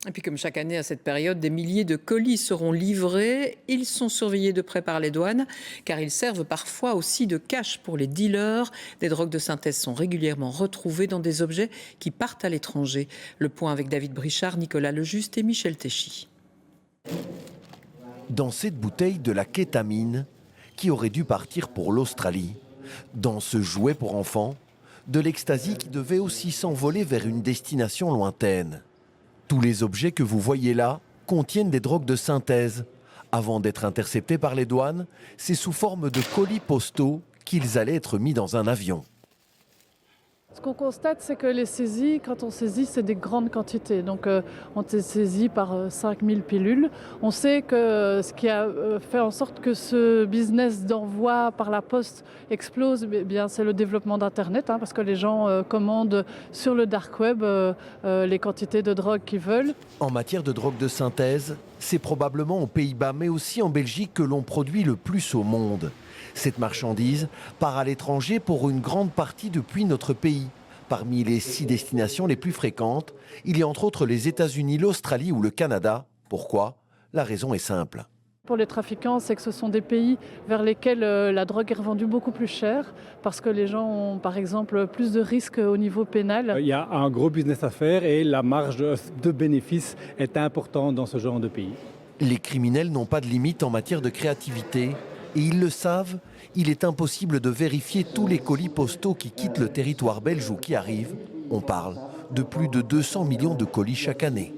Et puis comme chaque année à cette période, des milliers de colis seront livrés. Ils sont surveillés de près par les douanes car ils servent parfois aussi de cache pour les dealers. Des drogues de synthèse sont régulièrement retrouvées dans des objets qui partent à l'étranger. Le point avec David Brichard, Nicolas Lejuste et Michel Téchy. Dans cette bouteille de la kétamine qui aurait dû partir pour l'Australie, dans ce jouet pour enfants, de l'ecstasy qui devait aussi s'envoler vers une destination lointaine. Tous les objets que vous voyez là contiennent des drogues de synthèse. Avant d'être interceptés par les douanes, c'est sous forme de colis postaux qu'ils allaient être mis dans un avion. Ce qu'on constate, c'est que les saisies, quand on saisit, c'est des grandes quantités. Donc on est saisi par 5000 pilules. On sait que ce qui a fait en sorte que ce business d'envoi par la poste explose, eh bien, c'est le développement d'Internet, parce que les gens commandent sur le dark web les quantités de drogue qu'ils veulent. En matière de drogue de synthèse, c'est probablement aux Pays-Bas, mais aussi en Belgique que l'on produit le plus au monde. Cette marchandise part à l'étranger pour une grande partie depuis notre pays. Parmi les 6 destinations les plus fréquentes, il y a entre autres les États-Unis, l'Australie ou le Canada. Pourquoi? La raison est simple. Pour les trafiquants, c'est que ce sont des pays vers lesquels la drogue est revendue beaucoup plus cher parce que les gens ont par exemple plus de risques au niveau pénal. Il y a un gros business à faire et la marge de bénéfice est importante dans ce genre de pays. Les criminels n'ont pas de limite en matière de créativité. Et ils le savent, il est impossible de vérifier tous les colis postaux qui quittent le territoire belge ou qui arrivent. On parle de plus de 200 millions de colis chaque année.